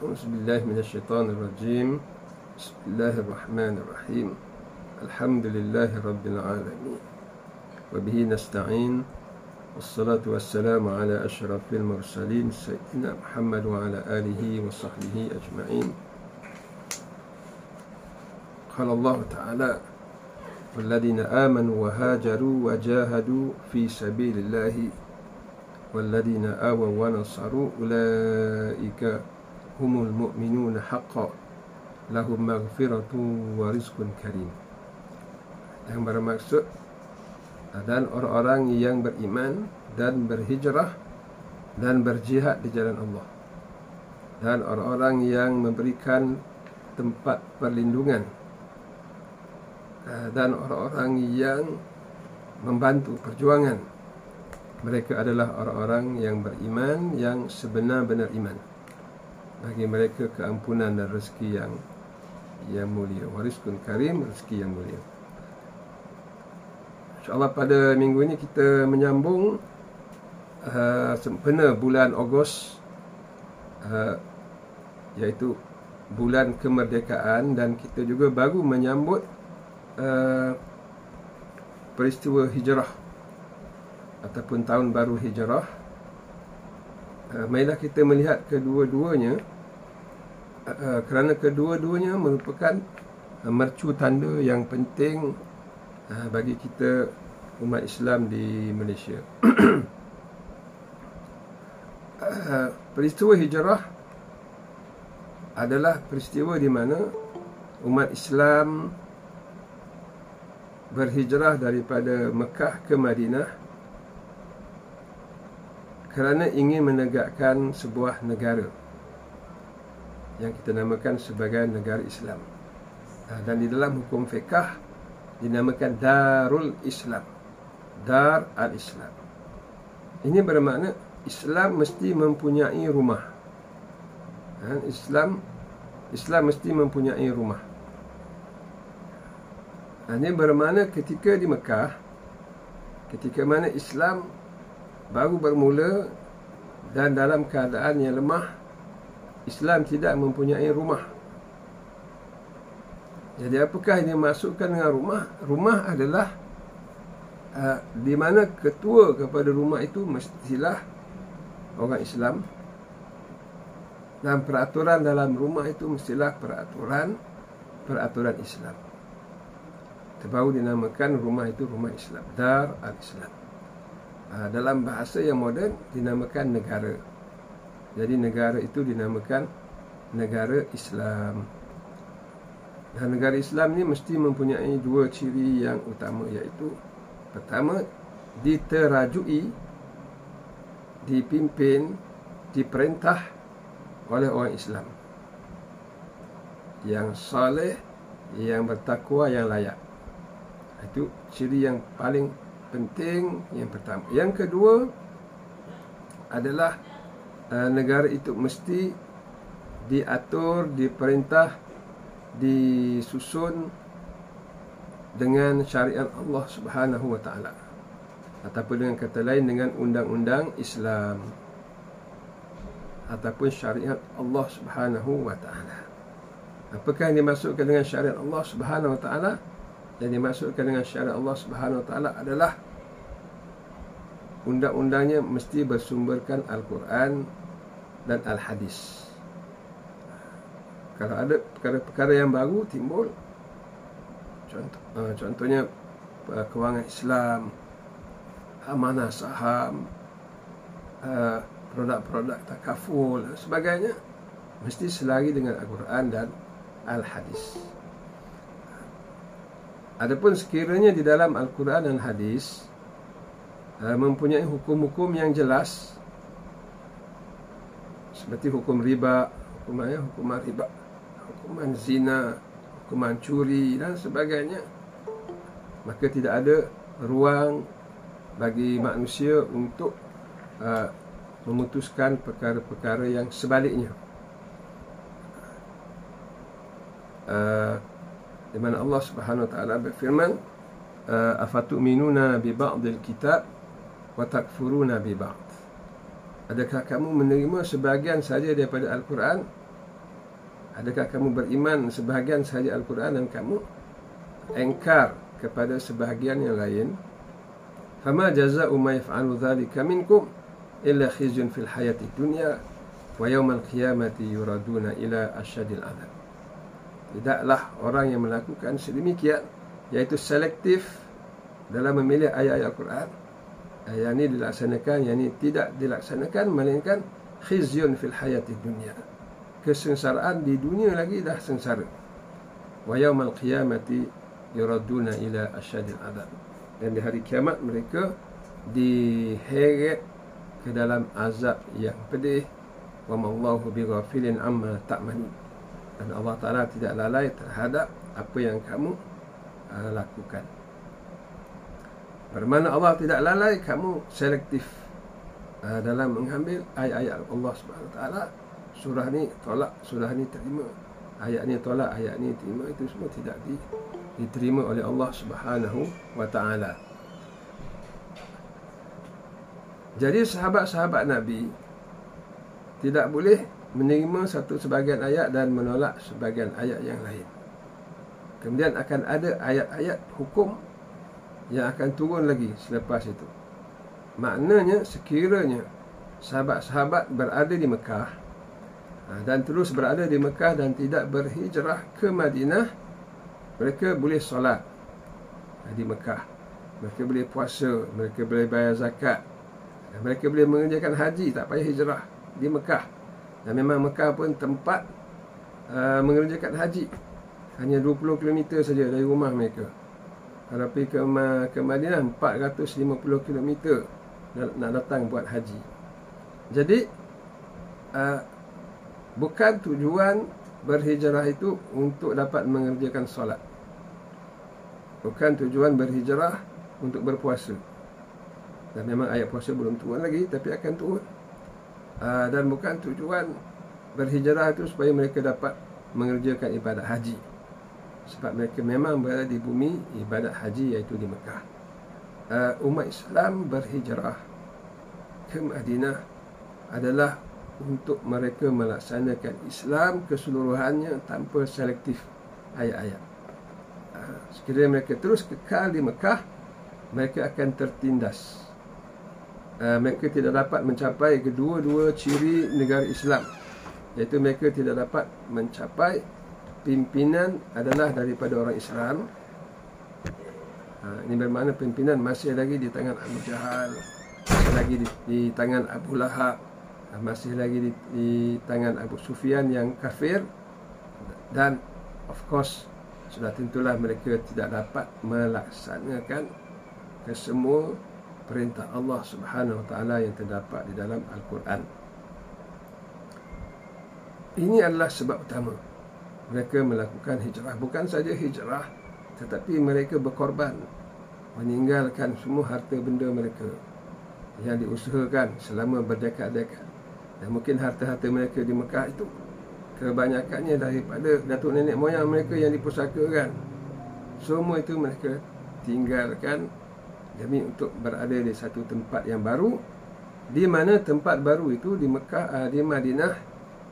أعوذ بالله من الشيطان الرجيم. بسم الله الرحمن الرحيم. الحمد لله رب العالمين وبه نستعين، والصلاة والسلام على أشرف المرسلين سيدنا محمد وعلى آله وصحبه أجمعين. قال الله تعالى: والذين آمنوا وهاجروا وجاهدوا في سبيل الله والذين آووا ونصروا أولئك هم المؤمنون حقا lahum maghfiratun wa rizqun karim. Yang bermaksud, dan orang-orang yang beriman dan berhijrah dan berjihad di jalan Allah, dan orang-orang yang memberikan tempat perlindungan, dan orang-orang yang membantu perjuangan, mereka adalah orang-orang yang beriman, yang sebenar-benar iman. Bagi mereka keampunan dan rezeki yang mulia. Warizqun karim, rezeki yang mulia. InsyaAllah pada minggu ini kita menyambung sempena bulan Ogos, iaitu bulan kemerdekaan, dan kita juga baru menyambut peristiwa hijrah ataupun tahun baru hijrah. Marilah kita melihat kedua-duanya, kerana kedua-duanya merupakan mercu tanda yang penting bagi kita umat Islam di Malaysia. Peristiwa hijrah adalah peristiwa di mana umat Islam berhijrah daripada Mekah ke Madinah kerana ingin menegakkan sebuah negara yang kita namakan sebagai negara Islam. Dan di dalam hukum fiqh dinamakan Darul Islam, Dar al-Islam. Ini bermakna Islam mesti mempunyai rumah. Islam mesti mempunyai rumah. Ini bermakna ketika di Mekah, ketika mana Islam baru bermula dan dalam keadaan yang lemah, Islam tidak mempunyai rumah. Jadi apakah yang dimaksudkan dengan rumah? Rumah adalah di mana ketua kepada rumah itu mestilah orang Islam, dan peraturan dalam rumah itu mestilah peraturan Islam. Baru dinamakan rumah itu rumah Islam, Dar al-Islam. Dalam bahasa yang moden dinamakan negara. Jadi negara itu dinamakan negara Islam. Dan negara Islam ni mesti mempunyai dua ciri yang utama, iaitu pertama, diterajui, dipimpin, diperintah oleh orang Islam yang saleh, yang bertakwa, yang layak. Itu ciri yang paling penting yang pertama. Yang kedua adalah negara itu mesti diatur, diperintah, disusun dengan syariat Allah Subhanahu wa taala, ataupun dengan kata lain dengan undang-undang Islam ataupun syariat Allah Subhanahu wa taala. Apakah yang dimaksudkan dengan syariat Allah Subhanahu wa taala? Yang dimaksudkan dengan syariat Allah Subhanahu wa taala adalah undang-undangnya mesti bersumberkan Al-Quran dan Al-Hadis. Kalau ada perkara-perkara yang baru timbul, contohnya kewangan Islam, amanah saham, produk-produk takaful dan sebagainya, mesti selari dengan Al-Quran dan Al-Hadis. Adapun sekiranya di dalam Al-Quran dan Hadis mempunyai hukum-hukum yang jelas, seperti hukum riba, hukuman riba, hukuman zina, hukuman curi dan sebagainya, maka tidak ada ruang bagi manusia untuk memutuskan perkara-perkara yang sebaliknya. Di mana Allah Subhanahu wa taala berfirman, afatu'minuna bi ba'dil kitab wa takfuruna bi ba'd. Adakah kamu menerima sebahagian saja daripada Al-Quran Adakah kamu beriman sebahagian sahaja Al-Quran dan kamu engkar kepada sebahagian yang lain? Fama jaza'u ma yaf'alu dhalika minkum illa khizyun fil hayati dunya wa yawmal qiyamati yuraduna ila asyadil adab. Tidaklah orang yang melakukan sedemikian, iaitu selektif dalam memilih ayat-ayat Al-Quran, yang ini dilaksanakan, yang ini tidak dilaksanakan, melainkan khizyun fil hayati dunya, kesengsaraan di dunia lagi dah sengsara. Wa yawmal qiyamati yuraduna ila asyadil adab, dan di hari kiamat mereka diheret ke dalam azab yang pedih. Wa mallahu bighafilin amma ta'malun, dan Allah Ta'ala tidak lalai terhadap apa yang kamu lakukan. Bermakna Allah tidak lalai, kamu selektif dalam mengambil ayat-ayat Allah Subhanahu Wa Ta'ala. Surah ni tolak, surah ni terima, ayat ni tolak, ayat ni terima. Itu semua tidak diterima oleh Allah Subhanahu Wa Ta'ala. Jadi sahabat-sahabat Nabi tidak boleh menerima satu sebahagian ayat dan menolak sebahagian ayat yang lain. Kemudian akan ada ayat-ayat hukum yang akan turun lagi selepas itu. Maknanya sekiranya sahabat-sahabat berada di Mekah dan terus berada di Mekah dan tidak berhijrah ke Madinah, mereka boleh solat di Mekah, mereka boleh puasa, mereka boleh bayar zakat, mereka boleh mengerjakan haji, tak payah hijrah di Mekah. Dan memang Mekah pun tempat mengerjakan haji, hanya 20 km saja dari rumah mereka. Kalau pergi ke Madinah 450 km nak datang buat haji. Jadi bukan tujuan berhijrah itu untuk dapat mengerjakan solat, bukan tujuan berhijrah untuk berpuasa. Dan memang ayat puasa belum turun lagi, tapi akan turun. Dan bukan tujuan berhijrah itu supaya mereka dapat mengerjakan ibadat haji, sebab mereka memang berada di bumi ibadat haji, iaitu di Mekah. Umat Islam berhijrah ke Madinah adalah untuk mereka melaksanakan Islam keseluruhannya tanpa selektif ayat-ayat. Sekiranya mereka terus kekal di Mekah, mereka akan tertindas. Mereka tidak dapat mencapai kedua-dua ciri negara Islam, iaitu mereka tidak dapat mencapai pimpinan adalah daripada orang Islam. Ini bermakna pimpinan masih lagi di tangan Abu Jahal, masih lagi di tangan Abu Lahab, masih lagi di tangan Abu Sufyan yang kafir. Dan of course sudah tentulah mereka tidak dapat melaksanakan kesemua perintah Allah Subhanahu Wa Ta'ala yang terdapat di dalam Al-Quran. Ini adalah sebab utama mereka melakukan hijrah. Bukan saja hijrah, tetapi mereka berkorban, meninggalkan semua harta benda mereka yang diusahakan selama berdekad-dekad. Dan mungkin harta-harta mereka di Mekah itu kebanyakannya daripada datuk nenek moyang mereka yang dipusakakan. Semua itu mereka tinggalkan demi untuk berada di satu tempat yang baru, di mana tempat baru itu di Mekah, di Madinah,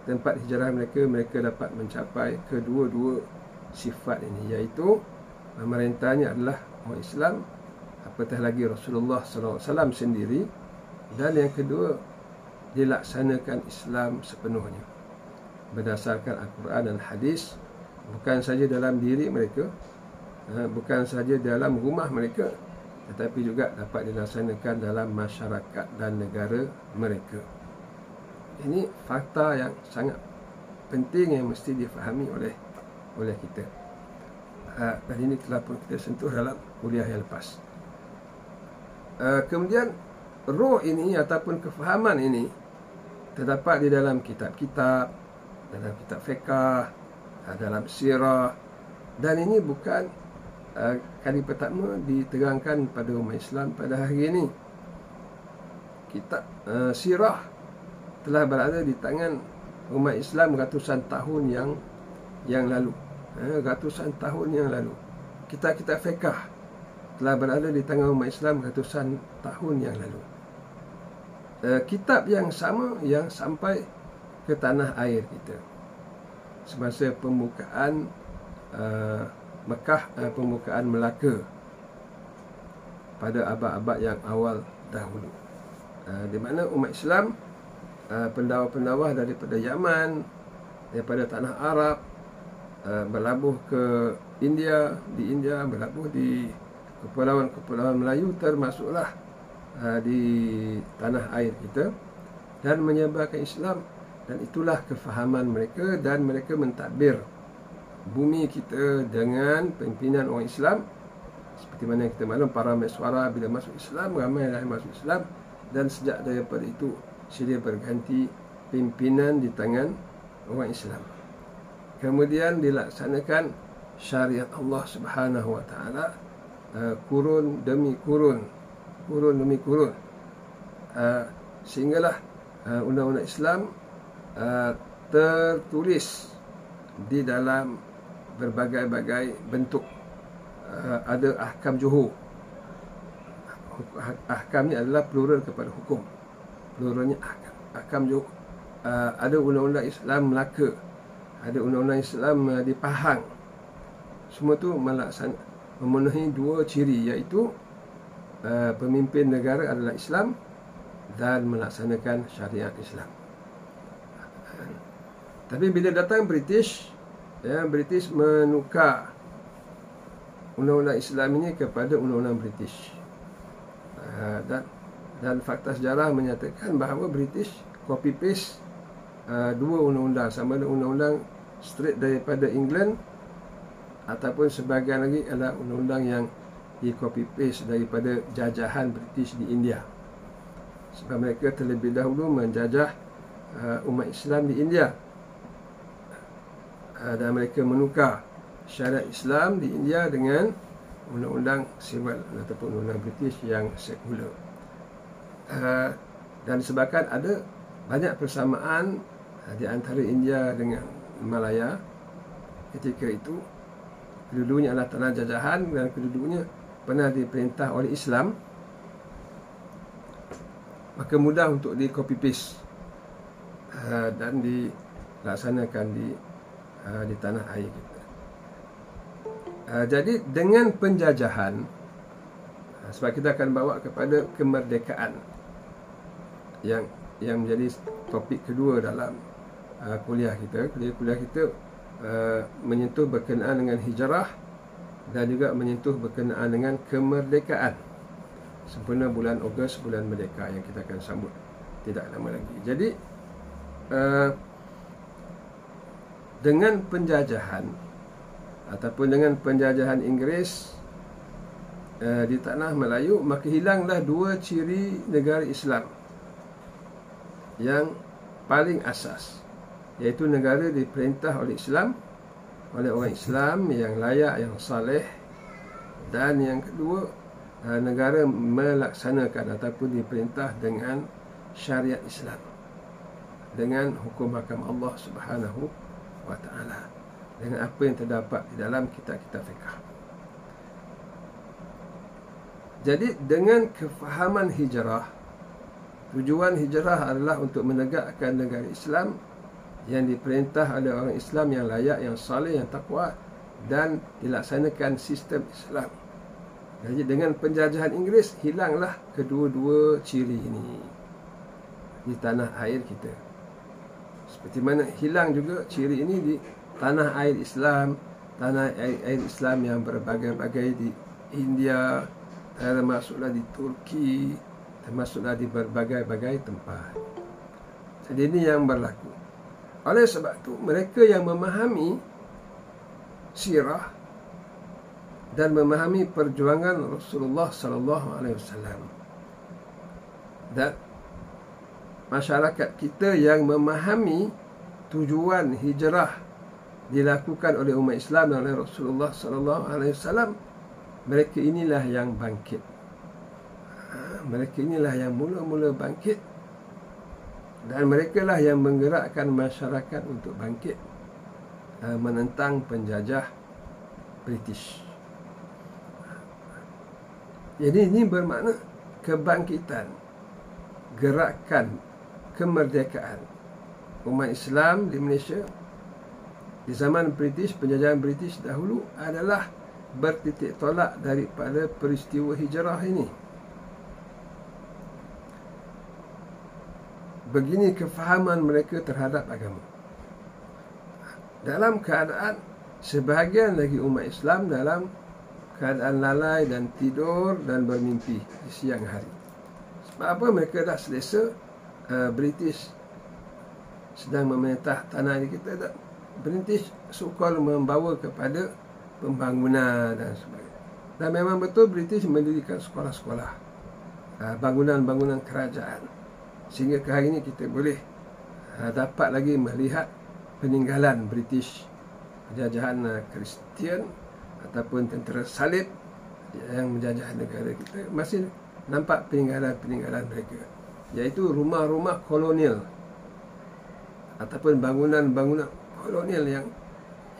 tempat hijrah mereka. Mereka dapat mencapai kedua-dua sifat ini, iaitu pemerintahnya adalah orang Islam, apatah lagi Rasulullah SAW sendiri, dan yang kedua, dilaksanakan Islam sepenuhnya berdasarkan Al-Quran dan hadis, bukan saja dalam diri mereka, bukan saja dalam rumah mereka, tetapi juga dapat dilaksanakan dalam masyarakat dan negara mereka. Ini fakta yang sangat penting yang mesti difahami oleh kita. Dan ini telah pun kita sentuh dalam kuliah yang lepas. Kemudian roh ini ataupun kefahaman ini terdapat di dalam kitab-kitab, dalam kitab fiqh, dalam sirah. Dan ini bukan kali pertama diterangkan pada umat Islam pada hari ini. Kitab sirah telah berada di tangan umat Islam ratusan tahun yang lalu. Ratusan tahun yang lalu. Kitab-kitab fiqh telah berada di tangan umat Islam ratusan tahun yang lalu. Kitab yang sama yang sampai ke tanah air kita. semasa pembukaan Mekah, pembukaan Melaka pada abad-abad yang awal dahulu, di mana umat Islam, pendawa-pendawa daripada Yaman, daripada tanah Arab, berlabuh ke India, di India berlabuh di kepulauan-kepulauan Melayu, termasuklah di tanah air kita, dan menyebarkan Islam. Dan itulah kefahaman mereka, dan mereka mentadbir bumi kita dengan pimpinan orang Islam. Seperti mana kita maklum, para meswara bila masuk Islam, ramai yang masuk Islam, dan sejak daripada itu silih berganti pimpinan di tangan orang Islam. Kemudian dilaksanakan syariat Allah Subhanahu wa taala, kurun demi kurun, sehinggalah undang-undang Islam tertulis di dalam berbagai-bagai bentuk. Ada ahkam juhur. Ahkam ni adalah plural kepada hukum. Pluralnya ahkam juhur. Ada undang-undang Islam Melaka, ada undang-undang Islam di Pahang. Semua tu memenuhi dua ciri, iaitu pemimpin negara adalah Islam dan melaksanakan syariat Islam. Tapi bila datang British, British menukar undang-undang Islam ini kepada undang-undang British. Dan fakta sejarah menyatakan bahawa British copy paste dua undang-undang, sama ada undang-undang straight daripada England ataupun sebahagian lagi adalah undang-undang yang di copy paste daripada jajahan British di India. Sebab mereka terlebih dahulu menjajah umat Islam di India, dan mereka menukar syariat Islam di India dengan undang-undang civil ataupun undang-undang British yang sekular. Dan disebabkan ada banyak persamaan di antara India dengan Malaya ketika itu. Kedua-duanya adalah tanah jajahan dan kedua-duanya pernah diperintah oleh Islam, maka mudah untuk di copy paste dan dilaksanakan di tanah air kita. Jadi dengan penjajahan, sebab kita akan bawa kepada kemerdekaan yang menjadi topik kedua dalam kuliah kita. Kuliah kita menyentuh berkenaan dengan hijrah dan juga menyentuh berkenaan dengan kemerdekaan. Sempena bulan Ogos, bulan merdeka yang kita akan sambut tidak lama lagi. Jadi dengan penjajahan ataupun dengan penjajahan Inggeris di tanah Melayu, maka hilanglah dua ciri negara Islam yang paling asas, iaitu negara diperintah oleh Islam, oleh orang Islam yang layak, yang saleh, dan yang kedua, negara melaksanakan ataupun diperintah dengan syariat Islam, dengan hukum hakam Allah Subhanahu wa ta'ala, dengan apa yang terdapat di dalam kitab-kitab fiqh. Jadi dengan kefahaman hijrah, tujuan hijrah adalah untuk menegakkan negara Islam yang diperintah oleh orang Islam yang layak, yang saleh, yang takwa, dan dilaksanakan sistem Islam. Jadi dengan penjajahan Inggeris, hilanglah kedua-dua ciri ini di tanah air kita. Seperti mana hilang juga ciri ini di tanah air Islam, tanah air Islam yang berbagai-bagai di India, termasuklah di Turki, termasuklah di berbagai-bagai tempat. Jadi ini yang berlaku. Oleh sebab itu, mereka yang memahami sirah dan memahami perjuangan Rasulullah sallallahu alaihi wasallam, dan masyarakat kita yang memahami tujuan hijrah dilakukan oleh umat Islam dan oleh Rasulullah sallallahu alaihi wasallam, mereka inilah yang bangkit. Mereka inilah yang mula-mula bangkit, dan mereka lah yang menggerakkan masyarakat untuk bangkit menentang penjajah British. Jadi ini bermakna kebangkitan, gerakan kemerdekaan umat Islam di Malaysia di zaman British, penjajahan British dahulu adalah bertitik tolak daripada peristiwa hijrah ini. Begini kefahaman mereka terhadap agama. Dalam keadaan sebahagian lagi umat Islam dalam keadaan lalai dan tidur dan bermimpi di siang hari. Sebab apa? Mereka dah selesa British sedang memerintah tanah ini kita. British so-called membawa kepada pembangunan dan sebagainya. Dan memang betul British mendirikan sekolah-sekolah, bangunan-bangunan kerajaan, sehingga ke hari ini kita boleh dapat lagi melihat peninggalan British, penjajahan Kristian ataupun tentera salib yang menjajah negara kita. Masih nampak peninggalan-peninggalan mereka, iaitu rumah-rumah kolonial ataupun bangunan-bangunan kolonial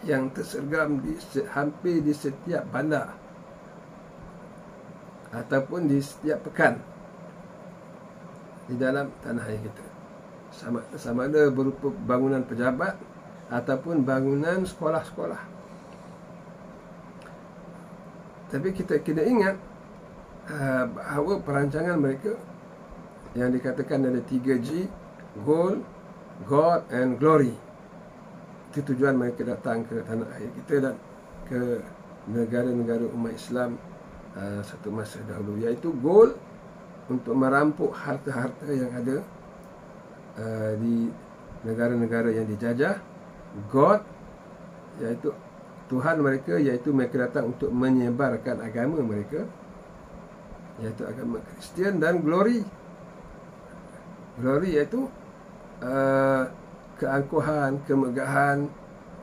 yang tersergam hampir di setiap bandar ataupun di setiap pekan di dalam tanah air kita, sama ada berupa bangunan pejabat ataupun bangunan sekolah-sekolah. Tapi kita kena ingat bahawa perancangan mereka yang dikatakan ada 3G, Gold, God and Glory. Itu tujuan mereka datang ke tanah air kita dan ke negara-negara umat Islam satu masa dahulu, iaitu gold untuk merampok harta-harta yang ada di negara-negara yang dijajah, God iaitu Tuhan mereka, iaitu mereka datang untuk menyebarkan agama mereka, iaitu agama Kristian, dan glory iaitu keangkuhan, kemegahan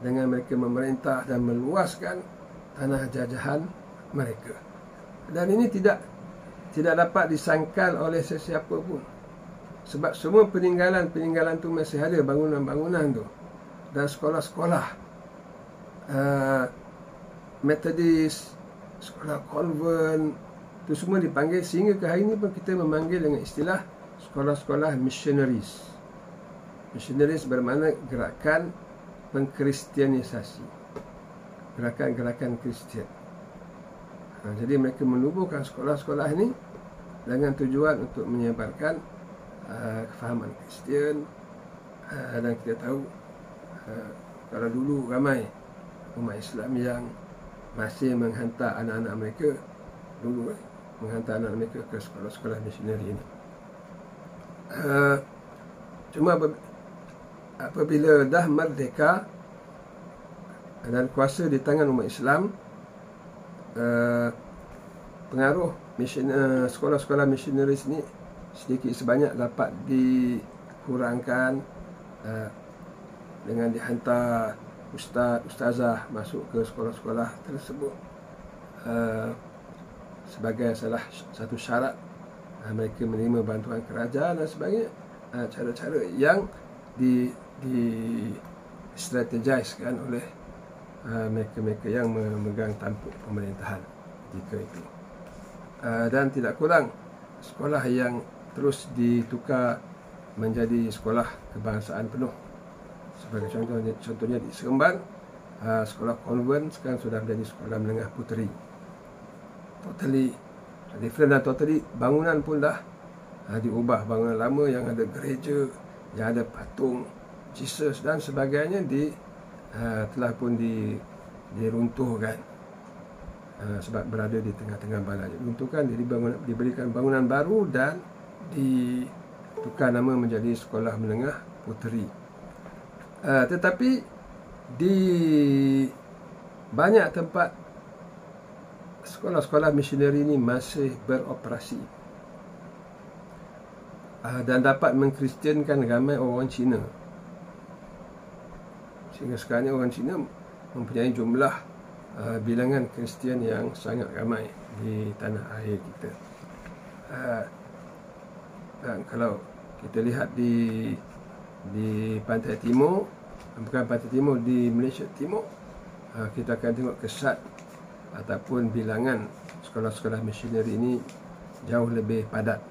dengan mereka memerintah dan meluaskan tanah jajahan mereka. Dan ini tidak dapat disangkal oleh sesiapa pun, sebab semua peninggalan tu masih ada, bangunan-bangunan tu dan sekolah-sekolah Methodist, sekolah konvent, itu semua dipanggil, sehingga ke hari ini pun kita memanggil dengan istilah sekolah-sekolah missionaries. Missionaries bermakna gerakan pengkristianisasi, gerakan-gerakan Kristian. Jadi mereka menubuhkan sekolah-sekolah ini dengan tujuan untuk menyebarkan kefahaman Kristian. Dan kita tahu kalau dulu ramai umat Islam yang masih menghantar anak-anak mereka dulu menghantar anak mereka ke sekolah-sekolah misioneri ini. Cuma apabila dah merdeka dan kuasa di tangan umat Islam, pengaruh sekolah-sekolah misionaris ni sedikit sebanyak dapat dikurangkan dengan dihantar ustazah masuk ke sekolah-sekolah tersebut sebagai salah satu syarat mereka menerima bantuan kerajaan dan sebagainya. Cara-cara yang strategiskan oleh mereka-mereka yang memegang tampuk pemerintahan ketika itu. Dan tidak kurang sekolah yang terus ditukar menjadi sekolah kebangsaan penuh. Sebagai contohnya di Seremban, sekolah konvent sekarang sudah menjadi sekolah menengah puteri. Totally different dan totally bangunan pun dah diubah. Bangunan lama yang ada gereja, yang ada patung Jesus dan sebagainya telah pun diruntuhkan sebab berada di tengah-tengah balai. Diruntuhkan, diberikan bangunan baru dan ditukar nama menjadi sekolah menengah puteri. Tetapi di banyak tempat sekolah-sekolah misioneri ini masih beroperasi dan dapat mengkristiankan ramai orang Cina. Sehingga sekarang ini orang Cina mempunyai jumlah bilangan Kristian yang sangat ramai di tanah air kita. Dan kalau kita lihat di pantai timur, bukan pantai timur, di Malaysia Timur, kita akan tengok kesat ataupun bilangan sekolah-sekolah misioneri ini jauh lebih padat,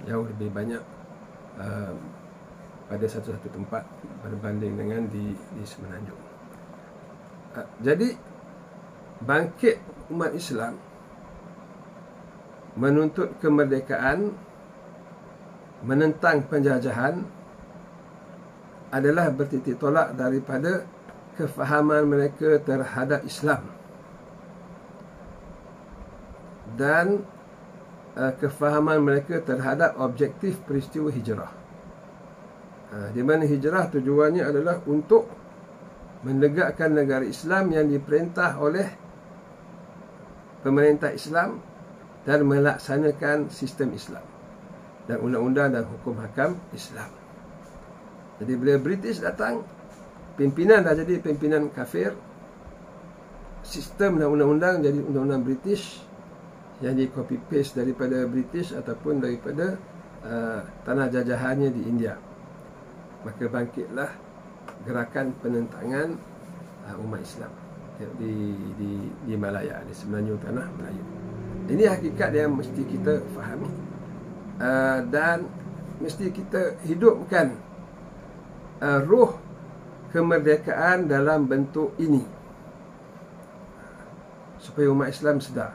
jauh lebih banyak pada satu-satu tempat berbanding dengan di Semenanjung. Jadi bangkit umat Islam menuntut kemerdekaan, menentang penjajahan adalah bertitik tolak daripada kefahaman mereka terhadap Islam dan kefahaman mereka terhadap objektif peristiwa hijrah. Di mana hijrah tujuannya adalah untuk menegakkan negara Islam yang diperintah oleh pemerintah Islam dan melaksanakan sistem Islam dan undang-undang dan hukum hakam Islam. Jadi bila British datang, pimpinan dah jadi pimpinan kafir, sistem dan undang-undang jadi undang-undang British yang di copy paste daripada British ataupun daripada tanah jajahannya di India. Maka bangkitlah gerakan penentangan umat Islam di Malaya, di semenanjung tanah Melayu. Ini hakikat yang mesti kita fahami, dan mesti kita hidupkan ruh kemerdekaan dalam bentuk ini supaya umat Islam sedar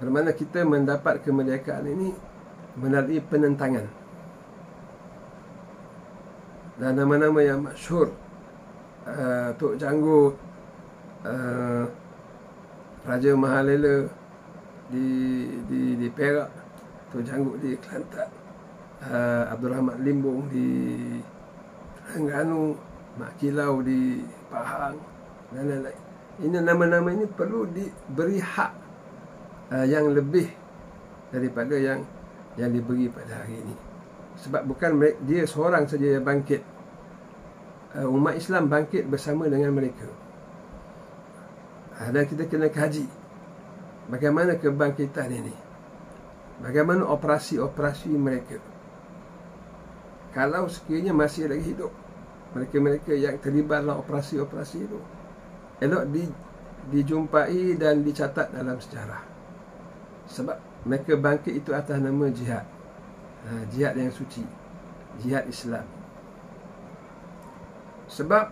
bagaimana kita mendapat kemerdekaan ini melalui penentangan. Dan nama-nama yang masyhur, Tok Janggut, Raja Mahalela di Perak, Tok Janggut di Kelantan, Abdul Rahman Limbong di Terengganu, Mak Kilau di Pahang dan lain-lain. Ini nama-nama ini perlu diberi hak yang lebih daripada yang diberi pada hari ini. Sebab bukan dia seorang saja yang bangkit. Umat Islam bangkit bersama dengan mereka. Dan kita kena kaji bagaimana kebangkitan ini, bagaimana operasi-operasi mereka. Kalau sekiranya masih lagi hidup mereka-mereka yang terlibat dalam operasi-operasi itu, elok dijumpai dan dicatat dalam sejarah. Sebab mereka bangkit itu atas nama jihad, jihad yang suci, jihad Islam. Sebab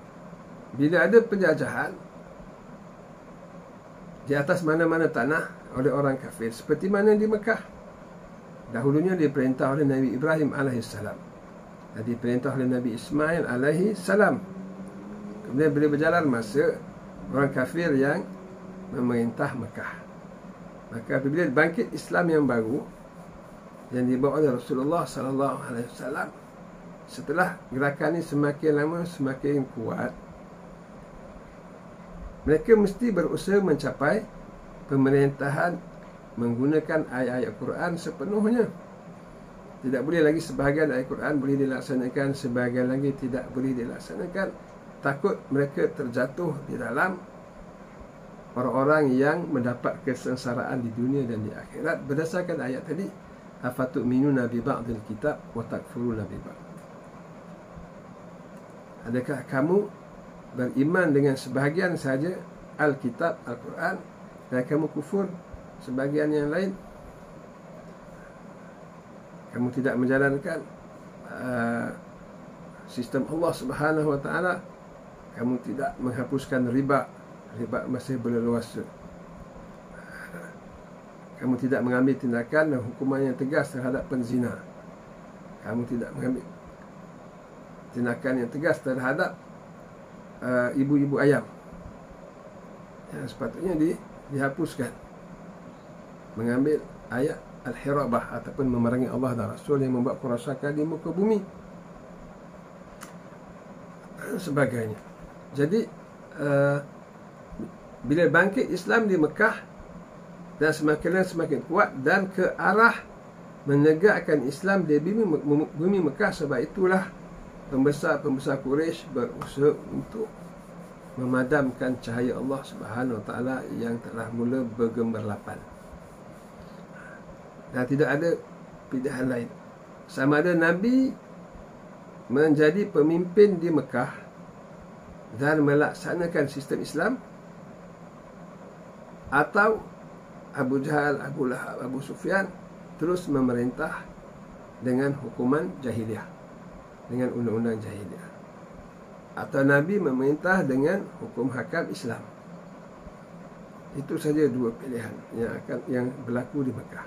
bila ada penjajahan di atas mana-mana tanah oleh orang kafir, seperti mana di Mekah, dahulunya diperintah oleh Nabi Ibrahim AS, diperintah oleh Nabi Ismail AS. Kemudian bila berjalan masa, orang kafir yang memerintah Mekah. Maka apabila bangkit Islam yang baru yang dibawa oleh Rasulullah SAW, setelah gerakan ini semakin lama semakin kuat, mereka mesti berusaha mencapai pemerintahan menggunakan ayat-ayat Quran sepenuhnya. Tidak boleh lagi sebahagian ayat Quran boleh dilaksanakan, sebahagian lagi tidak boleh dilaksanakan. Takut mereka terjatuh di dalam orang-orang yang mendapat kesengsaraan di dunia dan di akhirat berdasarkan ayat tadi, afatu'minuna bi ba'dil kitab wa takfuruna bi ba'd. Adakah kamu beriman dengan sebahagian saja Alkitab, Al-Quran, dan kamu kufur sebahagian yang lain? Kamu tidak menjalankan sistem Allah Subhanahu Wa Taala. Kamu tidak menghapuskan riba masih berleluasa. Kamu tidak mengambil tindakan dan hukuman yang tegas terhadap penzina. Kamu tidak mengambil tindakan yang tegas terhadap ibu-ibu ayam yang sepatutnya dihapuskan. Mengambil ayat Al-Hirabah ataupun memerangi Allah dan Rasul yang membuat kerosakan di muka bumi dan sebagainya. Jadi bila bangkit Islam di Mekah dan semakin kuat dan ke arah menegakkan Islam di bumi Mekah, sebab itulah pembesar-pembesar Quraisy berusaha untuk memadamkan cahaya Allah Subhanahu Wa Taala yang telah mula bergemerlapan. Dan tidak ada pilihan lain. Sama ada Nabi menjadi pemimpin di Mekah dan melaksanakan sistem Islam, atau Abu Jahal, Abu Lahab, Abu Sufyan terus memerintah dengan hukuman jahiliyah, dengan undang-undang jahiliyah. atau Nabi memerintah dengan hukum hakam Islam. Itu saja dua pilihan yang berlaku di Mekah.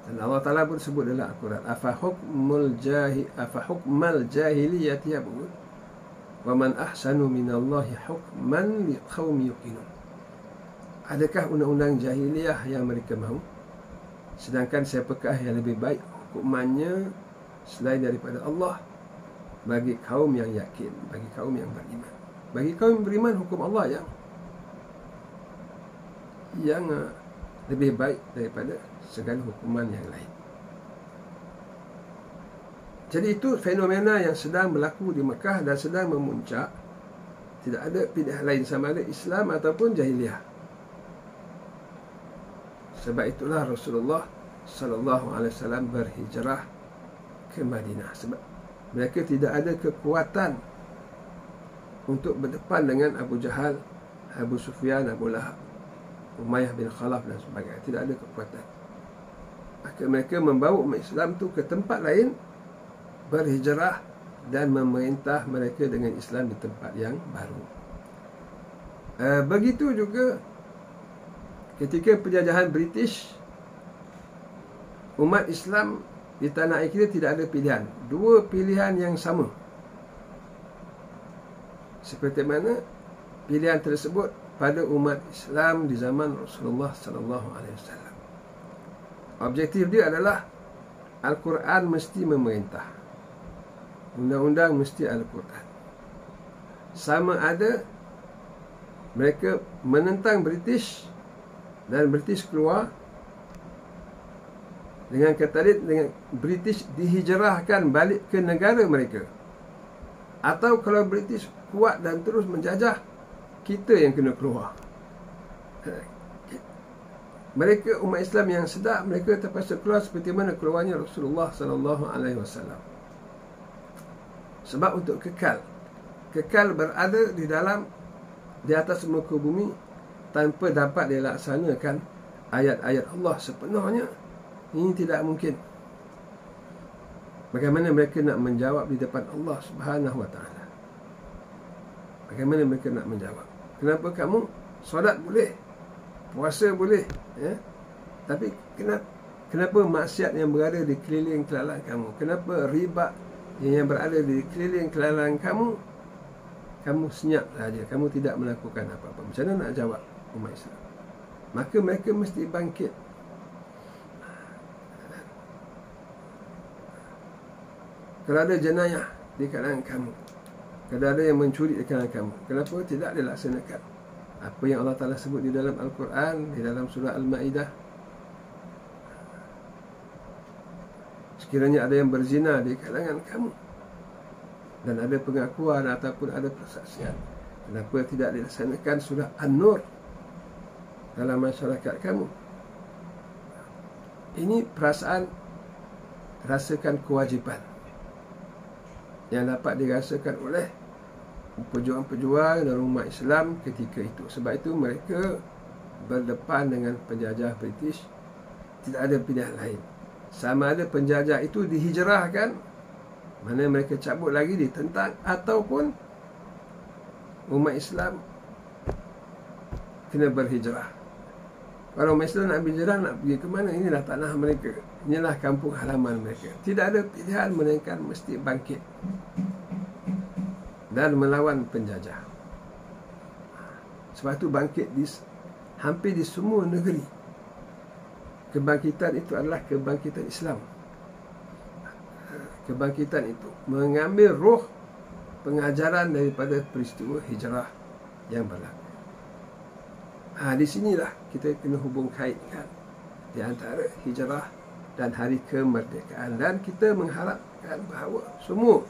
Dan Allah Ta'ala pun sebut dalam Al-Quran, afa hukmal jahiliyati yabghun wa man ahsanu minallahi hukman liqaumin yuqinun. Adakah undang-undang jahiliyah yang mereka mahu? Sedangkan siapakah yang lebih baik hukumannya selain daripada Allah bagi kaum yang yakin, bagi kaum yang beriman. Bagi kaum yang beriman, hukum Allah yang lebih baik daripada segala hukuman yang lain. Jadi itu fenomena yang sedang berlaku di Mekah dan sedang memuncak. Tidak ada pilihan lain sama ada Islam ataupun jahiliyah. Sebab itulah Rasulullah sallallahu alaihi wasallam berhijrah ke Madinah. Sebab mereka tidak ada kekuatan untuk berdepan dengan Abu Jahal, Abu Sufyan, Abu Lahab, Umayyah bin Khalaf dan sebagainya. Tidak ada kekuatan. Maka mereka membawa umat Islam tu ke tempat lain, berhijrah dan memerintah mereka dengan Islam di tempat yang baru. Begitu juga ketika penjajahan British, umat Islam di tanah air kita tidak ada pilihan. Dua pilihan yang sama. Seperti mana pilihan tersebut pada umat Islam di zaman Rasulullah sallallahu alaihi wasallam. Objektif dia adalah Al-Quran mesti memerintah. Undang-undang mesti Al-Quran. Sama ada mereka menentang British dan British keluar, dengan kata lain, dengan British dihijrahkan balik ke negara mereka. Atau kalau British kuat dan terus menjajah, kita yang kena keluar. Mereka umat Islam yang sedar, mereka terpaksa keluar seperti mana keluarnya Rasulullah sallallahu alaihi wasallam. Sebab untuk kekal berada di atas muka bumi tanpa dapat dilaksanakan ayat-ayat Allah sepenuhnya, ini tidak mungkin. Bagaimana mereka nak menjawab di depan Allah Subhanahu wa taala? Bagaimana mereka nak menjawab? Kenapa kamu solat boleh, puasa boleh, tapi kenapa maksiat yang berada di keliling kelalang kamu? Kenapa riba yang berada di keliling kelalang kamu senyap saja, kamu tidak melakukan apa-apa? Macam mana nak jawab umat Islam? Maka mereka mesti bangkit. Kalau ada jenayah di kalangan kamu, kalau ada yang mencuri di kalangan kamu, kenapa tidak dilaksanakan apa yang Allah Ta'ala sebut di dalam Al-Quran, di dalam surah Al-Ma'idah? Sekiranya ada yang berzina di kalangan kamu dan ada pengakuan ataupun ada persaksian, kenapa tidak dilaksanakan surah An-Nur dalam masyarakat kamu? Ini perasaan rasakan kewajipan yang dapat dirasakan oleh pejuang-pejuang dan umat Islam ketika itu. Sebab itu mereka berdepan dengan penjajah British, tidak ada pilihan lain. Sama ada penjajah itu dihijrahkan, mana mereka cabut lagi, ditentang, ataupun umat Islam kena berhijrah. Kalau umat Islam nak berhijrah, nak pergi ke mana? Inilah tanah mereka, inilah kampung halaman mereka. Tidak ada pilihan, melainkan mesti bangkit dan melawan penjajah. Sebab itu bangkit hampir di semua negeri. Kebangkitan itu adalah kebangkitan Islam. Kebangkitan itu mengambil roh pengajaran daripada peristiwa hijrah yang berlaku. Di sinilah kita kena hubung kaitkan di antara hijrah dan hari kemerdekaan. Dan kita mengharapkan bahawa semua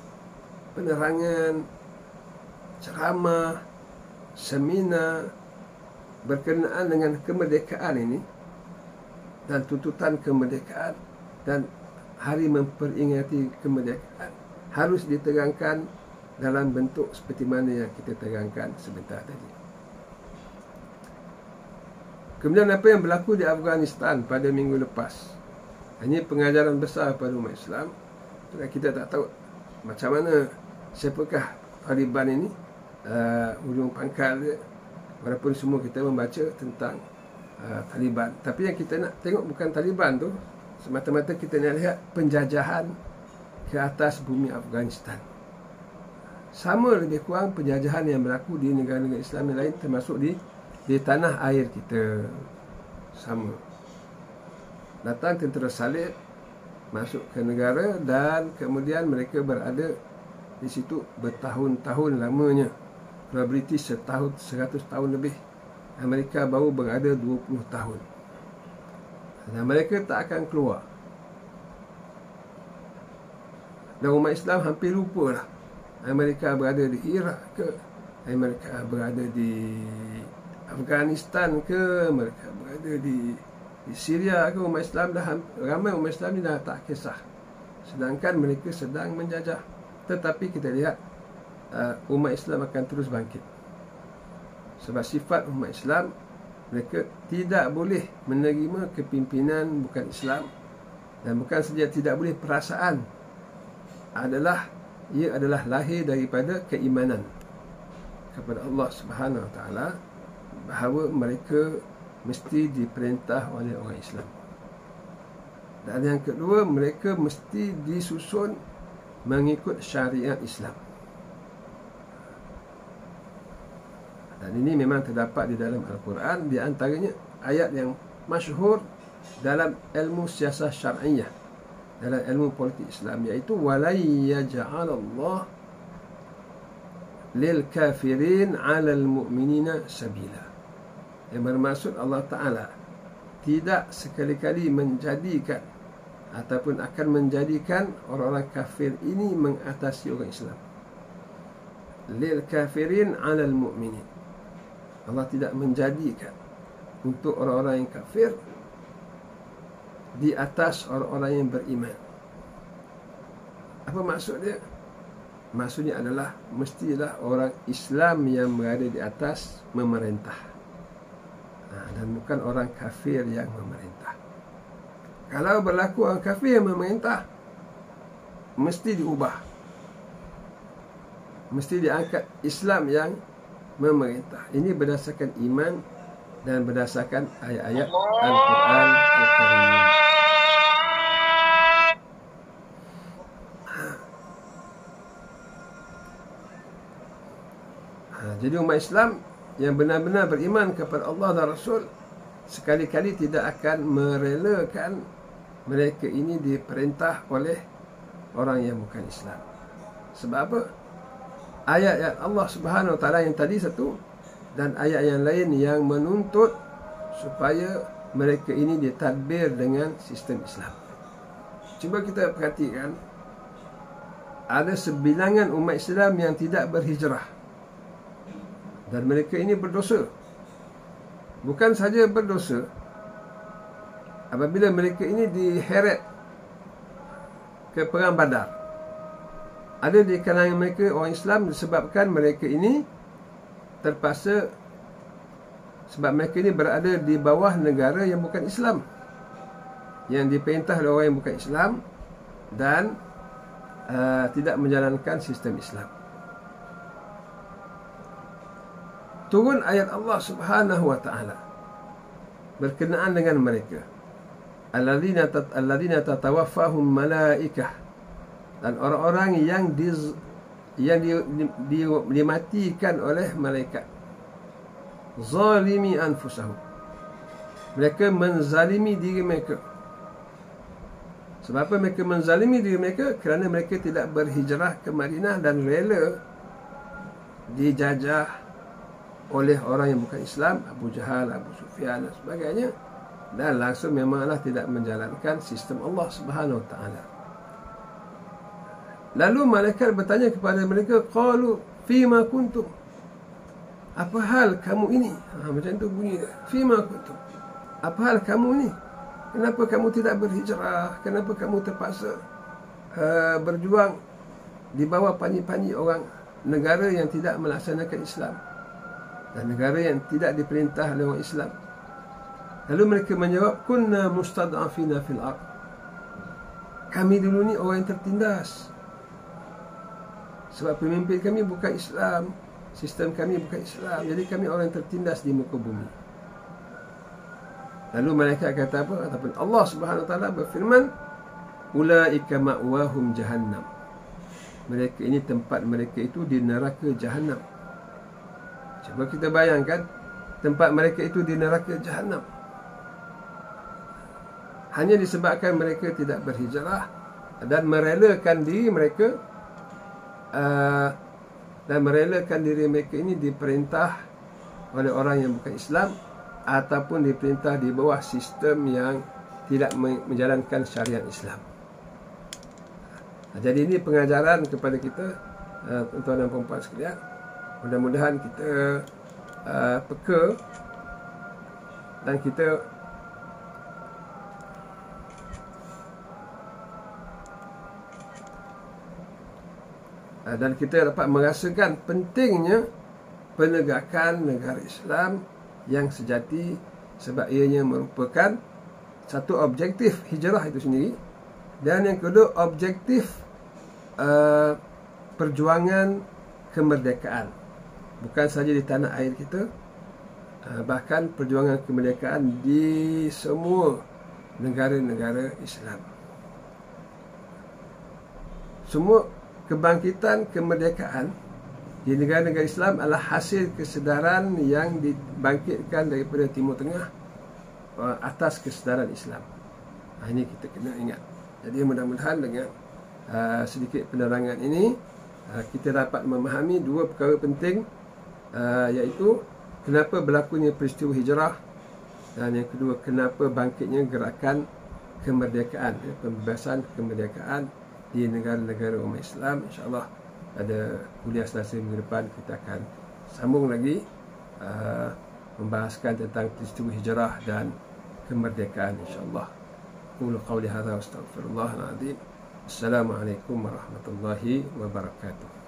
penerangan, ceramah, seminar berkenaan dengan kemerdekaan ini dan tuntutan kemerdekaan dan hari memperingati kemerdekaan harus diterangkan dalam bentuk seperti mana yang kita terangkan sebentar tadi. Kemudian apa yang berlaku di Afghanistan pada minggu lepas, ini pengajaran besar pada umat Islam. Kita tak tahu macam mana, siapakah Taliban ini ujung pangkal dia. Walaupun semua kita membaca tentang Taliban, tapi yang kita nak tengok bukan Taliban tu, semata-mata kita nak lihat penjajahan ke atas bumi Afghanistan. Sama lebih kurang penjajahan yang berlaku di negara-negara Islam yang lain, termasuk di tanah air kita. Sama. Datang tentera salib masuk ke negara dan kemudian mereka berada di situ bertahun-tahun lamanya. Kalau British 100 tahun lebih, Amerika baru berada 20 tahun. Dan mereka tak akan keluar. Dan umat Islam hampir lupa lah. Amerika berada di Iraq ke, Amerika berada di Afghanistan ke, mereka berada di Syria ke, umat Islam dah, ramai umat Islam ni dah tak kisah. Sedangkan mereka sedang menjajah. Tetapi kita lihat umat Islam akan terus bangkit. Sebab sifat umat Islam, mereka tidak boleh menerima kepimpinan bukan Islam. Dan bukan saja tidak boleh, perasaan ia adalah lahir daripada keimanan kepada Allah Subhanahu Wa Taala, bahawa mereka mesti diperintah oleh orang Islam. Dan yang kedua, mereka mesti disusun mengikut syariat Islam. Dan ini memang terdapat di dalam Al-Quran, di antaranya ayat yang masyhur dalam ilmu siasah syar'iyah, dalam ilmu politik Islam, iaitu walai yaj'alallah lil kafirin 'alal mu'minina sabila. Yang bermaksud Allah Ta'ala tidak sekali-kali menjadikan ataupun akan menjadikan orang-orang kafir ini mengatasi orang Islam. Lil kafirin 'alal mu'minin. Allah tidak menjadikan untuk orang-orang yang kafir di atas orang-orang yang beriman. Apa maksud dia? Maksudnya adalah mestilah orang Islam yang berada di atas memerintah, dan bukan orang kafir yang memerintah. Kalau berlaku orang kafir yang memerintah, mesti diubah, mesti diangkat Islam yang memerintah. Ini berdasarkan iman dan berdasarkan ayat-ayat Al-Quran Al-Karim. Jadi umat Islam yang benar-benar beriman kepada Allah dan Rasul sekali-kali tidak akan merelakan mereka ini diperintah oleh orang yang bukan Islam. Sebab apa? Ayat-ayat Allah Subhanahu Wa Taala yang tadi satu, dan ayat yang lain yang menuntut supaya mereka ini ditadbir dengan sistem Islam. Cuba kita perhatikan, ada sebilangan umat Islam yang tidak berhijrah, dan mereka ini berdosa. Bukan saja berdosa, apabila mereka ini diheret ke perang Badar, ada di kalangan mereka orang Islam disebabkan mereka ini terpaksa, sebab mereka ini berada di bawah negara yang bukan Islam, yang diperintah oleh orang yang bukan Islam, dan tidak menjalankan sistem Islam. Turun ayat Allah Subhanahu Wa Taala berkenaan dengan mereka, alladzina tatawaffahum malaikah, dan orang-orang yang dimatikan oleh malaikat. Zalimi anfusahum, mereka menzalimi diri mereka. Sebab apa mereka menzalimi diri mereka? Kerana mereka tidak berhijrah ke Madinah dan rela dijajah oleh orang yang bukan Islam, Abu Jahal, Abu Sufyan dan sebagainya, dan langsung memanglah tidak menjalankan sistem Allah Subhanahu Wa Taala. Lalu malaikat bertanya kepada mereka, qalu fima kuntum, apa hal kamu ini? Macam tu bunyi dia, fima kuntum, apa hal kamu ini? Kenapa kamu tidak berhijrah? Kenapa kamu terpaksa berjuang di bawah panji-panji orang negara yang tidak melaksanakan Islam dan negara yang tidak diperintah oleh orang Islam? Lalu mereka menjawab, kunna mustad'afina fil ard, kami dulu ni orang yang tertindas. Sebab pemimpin kami bukan Islam, sistem kami bukan Islam, jadi kami orang yang tertindas di muka bumi. Lalu malaikat kata apa? Ataupun Allah Subhanahu Wa Taala berfirman, ulaika ma'wahum jahannam. Mereka ini tempat mereka itu di neraka Jahannam. Cuba kita bayangkan, tempat mereka itu di neraka Jahannam. Hanya disebabkan mereka tidak berhijrah dan merelakan diri mereka ini diperintah oleh orang yang bukan Islam, ataupun diperintah di bawah sistem yang tidak menjalankan syariat Islam. Jadi ini pengajaran kepada kita, tuan-tuan dan puan-puan sekalian. Mudah-mudahan kita peka dan kita dapat merasakan pentingnya penegakan negara Islam yang sejati, sebab ianya merupakan satu objektif hijrah itu sendiri, dan yang kedua objektif perjuangan kemerdekaan, bukan saja di tanah air kita, bahkan perjuangan kemerdekaan di semua negara-negara Islam. Semua kebangkitan kemerdekaan di negara-negara Islam adalah hasil kesedaran yang dibangkitkan daripada Timur Tengah atas kesedaran Islam. Ini kita kena ingat. Jadi mudah-mudahan dengan sedikit penerangan ini kita dapat memahami dua perkara penting, iaitu kenapa berlakunya peristiwa hijrah, dan yang kedua kenapa bangkitnya gerakan kemerdekaan, pembebasan kemerdekaan di negara-negara umat Islam. InsyaAllah pada kuliah Selasa minggu depan kita akan sambung lagi membahaskan tentang peristiwa hijrah dan kemerdekaan, insyaAllah. Qulu qawli hadza wa astaghfirullahal azim. Assalamualaikum warahmatullahi wabarakatuh.